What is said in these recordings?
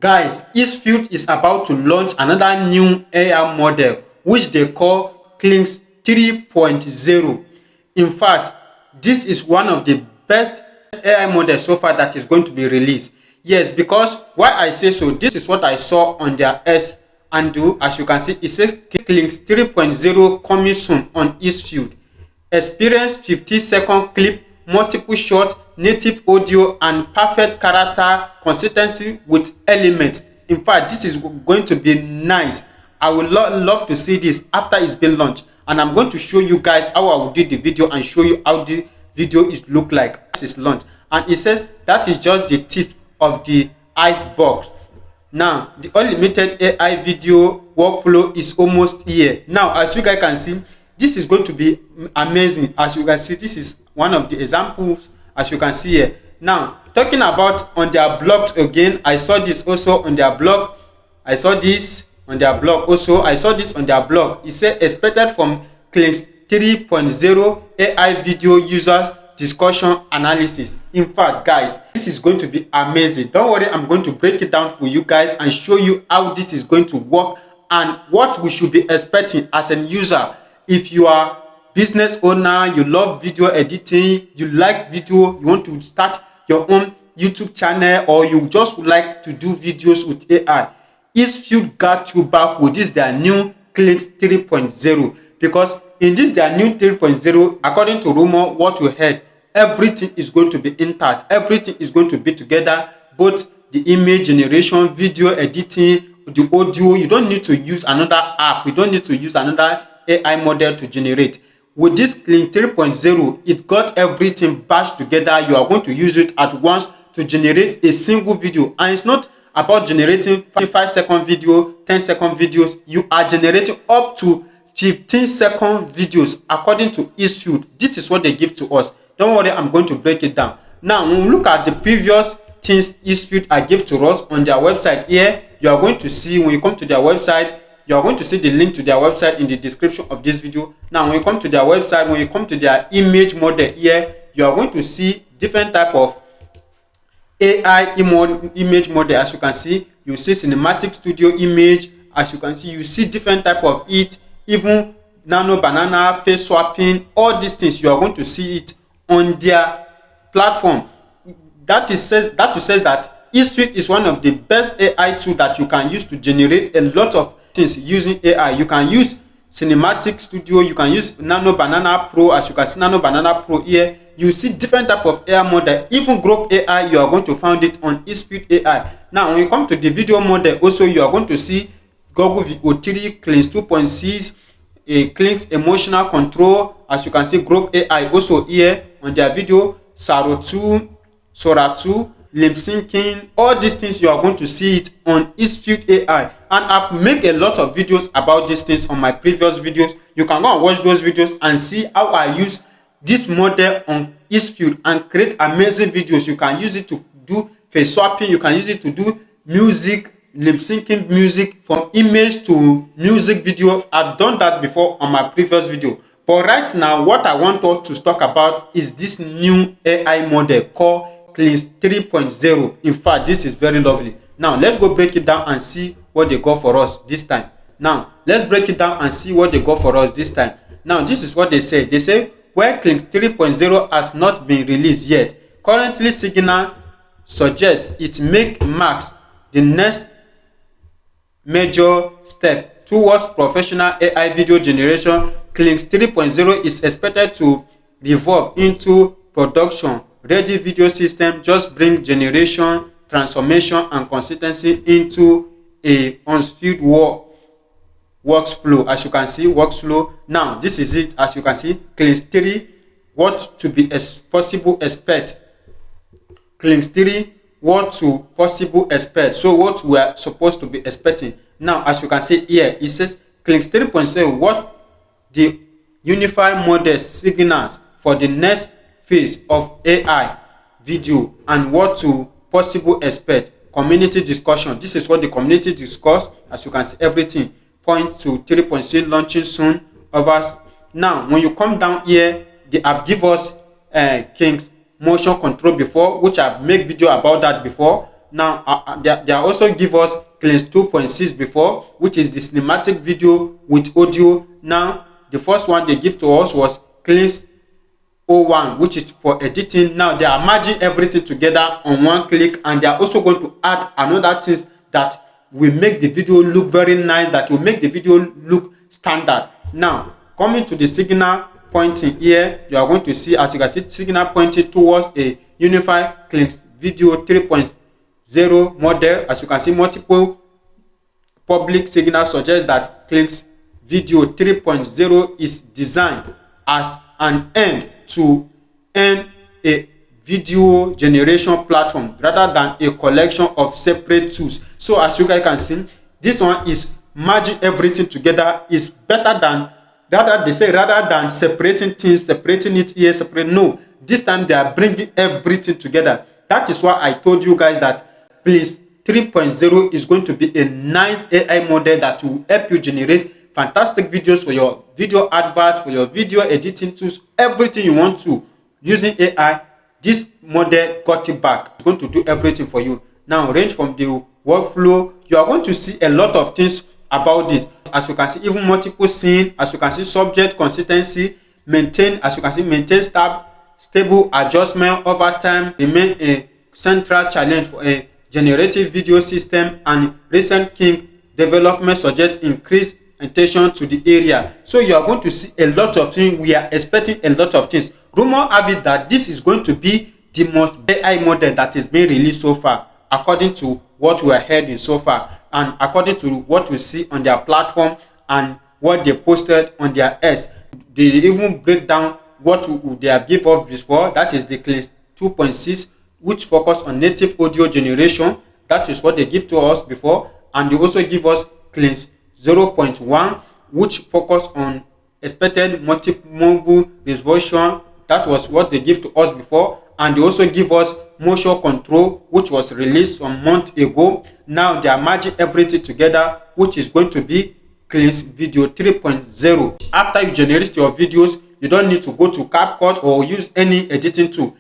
Guys, Higgsfield is about to launch another new AI model which they call Kling 3.0. In fact, this is one of the best AI models so far that is going to be released. Yes, because why I say so, this is what I saw on their S handle. As you can see, it says Kling 3.0 coming soon on Higgsfield. Experience 50-second clip, multiple shots, native audio, and perfect character consistency with elements. In fact, this is going to be nice. I would love to see this after it's been launched, and I'm going to show you guys how I will do the video and show you how the video is look like as it's launched. And it says that is just the tip of the iceberg. Now the unlimited AI video workflow is almost here. Now as you guys can see, this is going to be amazing. As you can see, this is one of the examples as you can see here. Now talking about on their blog again, I saw this also on their blog. I saw this on their blog also. I saw this on their blog. It said expected from Kling 3.0 AI video users discussion analysis. In fact, guys, this is going to be amazing. Don't worry, I'm going to break it down for you guys and show you how this is going to work and what we should be expecting as a user. If you are business owner, you love video editing, you like video, you want to start your own YouTube channel, or you just would like to do videos with AI, Higgsfield got you back with this their new Kling 3.0. because in this their new 3.0, according to rumor, what we heard, everything is going to be intact, everything is going to be together, both the image generation, video editing, the audio. You don't need to use another app, you don't need to use another AI model to generate. With this Kling 3.0, it got everything bashed together. You are going to use it at once to generate a single video, and it's not about generating 5-second video, 10-second videos. You are generating up to 15-second videos according to Higgsfield. This is what they give to us. Don't worry, I'm going to break it down. Now when we look at the previous things Higgsfield are give to us on their website here, you are going to see, when you come to their website, you are going to see the link to their website in the description of this video. Now when you come to their website, when you come to their image model here, you are going to see different type of AI image model. As you can see, you see cinematic studio image. As you can see, you see different type of it, even nano banana, face swapping, all these things. You are going to see it on their platform. That says that Higgsfield is one of the best AI tool that you can use to generate a lot of things using AI. You can use cinematic studio, you can use nano banana pro. As you can see, nano banana pro here, you see different type of AI model. Even grok AI, you are going to find it on Higgsfield AI. Now when you come to the video model also, you are going to see Google VO3, Kling 2.6, Kling's emotional control. As you can see, grok AI also here on their video, Sora 2, lip syncing. All these things you are going to see it on Higgsfield AI, and I've made a lot of videos about these things on my previous videos. You can go and watch those videos and see how I use this model on Higgsfield and create amazing videos. You can use it to do face swapping, you can use it to do music, lip syncing music, from image to music video. I've done that before on my previous video. But right now, what I want us to talk about is this new AI model called Kling 3.0. In fact, this is very lovely. Now let's go break it down and see what they got for us this time. Now let's break it down and see what they got for us this time. Now this is what they say. They say where Kling 3.0 has not been released yet, currently signal suggests it marks the next major step towards professional AI video generation. Kling 3.0 is expected to evolve into production ready video system, just bring generation, transformation, and consistency into a on-field workflow. As you can see, workflow. Now this is it. As you can see, Kling 3, what to be possible expect. Kling 3, what to possible expect. So what we are supposed to be expecting. Now as you can see here, it says Kling 3.0, what the unified model signals for the next phase of AI video and what to possible expect. Community discussion. This is what the community discuss. As you can see, everything point to 3.0 launching soon. Others. Now when you come down here, they have give us King's motion control before, which I've made video about that before. Now they also give us Kling 2.6 before, which is the cinematic video with audio. Now the first one they give to us was Kling 0.1, which is for editing. Now they are merging everything together on one click, and they are also going to add another things that will make the video look very nice, that will make the video look standard. Now coming to the signal pointing here, you are going to see, as you can see, signal pointing towards a unified Kling video 3.0 model. As you can see, multiple public signals suggest that Kling video 3.0 is designed as an end to end a video generation platform rather than a collection of separate tools. So as you guys can see, this one is merging everything together. Is better than, rather than separating things, separating it here, separate. No, this time they are bringing everything together. That is why I told you guys that Kling 3.0 is going to be a nice AI model that will help you generate fantastic videos for your video advert, for your video editing tools, everything you want to using AI. This model got it back. It's going to do everything for you. Now range from the workflow, you are going to see a lot of things about this. As you can see, even multiple scene, as you can see, subject consistency, maintain, as you can see, maintain stable adjustment over time, remain a central challenge for a generative video system, and recent Kling development suggest increased attention to the area. So you are going to see a lot of things. We are expecting a lot of things. Rumor have it that this is going to be the most AI model that is being released so far, according to what we are hearing so far, and according to what we see on their platform and what they posted on their S. They even break down what they have given us before. That is the Kling 2.6, which focus on native audio generation. That is what they give to us before. And they also give us Kling 0.1, which focus on expected multimodal resolution. That was what they give to us before. And they also give us motion control, which was released some month ago. Now they are merging everything together, which is going to be Kling video 3.0. After you generate your videos, you don't need to go to CapCut or use any editing tool.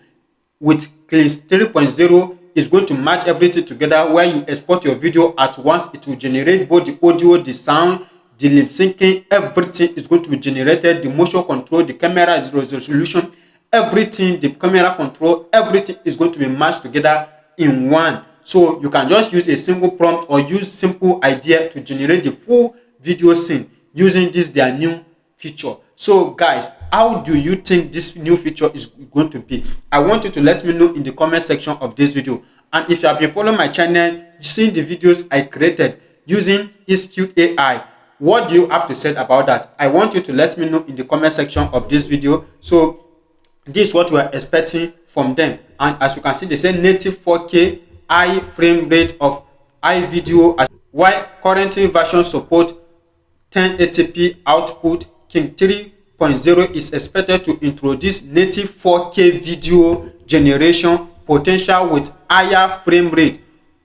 With Kling 3.0, is going to match everything together. Where you export your video at once, it will generate both the audio, the sound, the lip syncing. Everything is going to be generated. The motion control, the camera resolution, everything, the camera control, everything is going to be matched together in one. So you can just use a single prompt or use simple idea to generate the full video scene using this their new feature. So guys, how do you think this new feature is going to be? I want you to let me know in the comment section of this video. And if you have been following my channel, seeing the videos I created using Higgsfield AI, what do you have to say about that? I want you to let me know in the comment section of this video. So this is what we are expecting from them. And as you can see, they say native 4K high frame rate of high video, while current version support 1080p output. Kling 3.0 is expected to introduce native 4K video generation potential with higher frame rate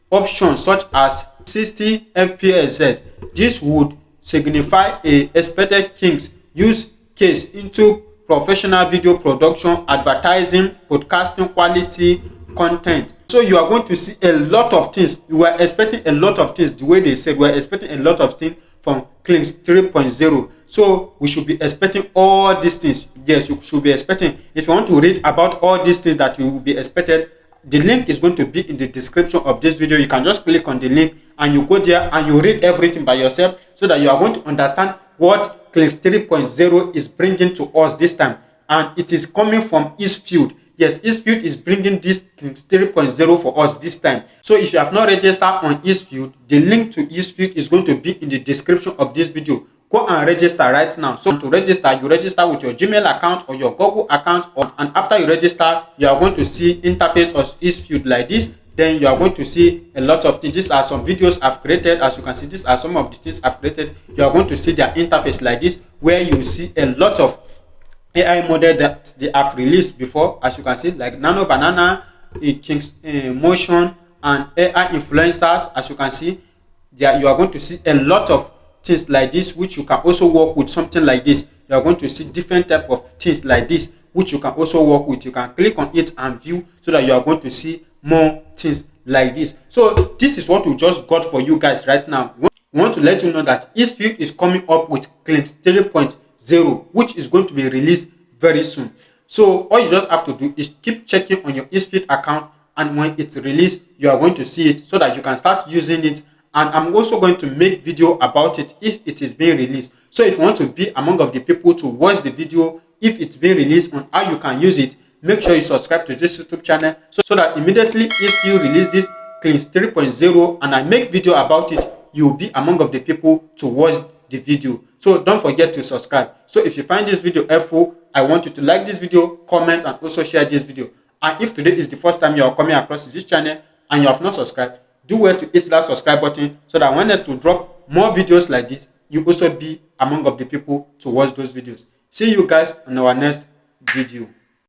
options such as 60 fps. This would signify a expected Kling's use case into professional video production, advertising, podcasting, quality content. So you are going to see a lot of things. You are expecting a lot of things. The way they said, we are expecting a lot of things from Kling 3.0. So we should be expecting all these things. Yes, you should be expecting. If you want to read about all these things that you will be expected, the link is going to be in the description of this video. You can just click on the link and you go there and you read everything by yourself, so that you are going to understand what Kling 3.0 is bringing to us this time. And it is coming from Higgsfield. Yes, Higgsfield is bringing this Kling 3.0 for us this time. So if you have not registered on Higgsfield, the link to Higgsfield is going to be in the description of this video. Go and register right now. So to register, you register with your Gmail account or your Google account, and after you register, you are going to see interface of Higgsfield like this. Then you are going to see a lot of things. These are some videos I've created. As you can see, these are some of the things I've created. You are going to see their interface like this, where you see a lot of AI model that they have released before. As you can see, like Nano Banana, King's Motion, and AI influencers. As you can see, there you are going to see a lot of things like this, which you can also work with. Something like this, you are going to see different type of things like this, which you can also work with. You can click on it and view, so that you are going to see more things like this. So this is what we just got for you guys right now. We want to let you know that Higgsfield is coming up with Kling 3.0, which is going to be released very soon. So all you just have to do is keep checking on your Higgsfield account, and when it's released, you are going to see it so that you can start using it. And I'm also going to make video about it if it is being released. So if you want to be among of the people to watch the video if it's being released on how you can use it, make sure you subscribe to this YouTube channel so that immediately if you release this Kling 3.0 and I make video about it, you'll be among of the people to watch the video. So don't forget to subscribe. So if you find this video helpful, I want you to like this video, comment, and also share this video. And if today is the first time you are coming across this channel and you have not subscribed, do well to hit that subscribe button so that when next to drop more videos like this, you also be among of the people to watch those videos. See you guys on our next video.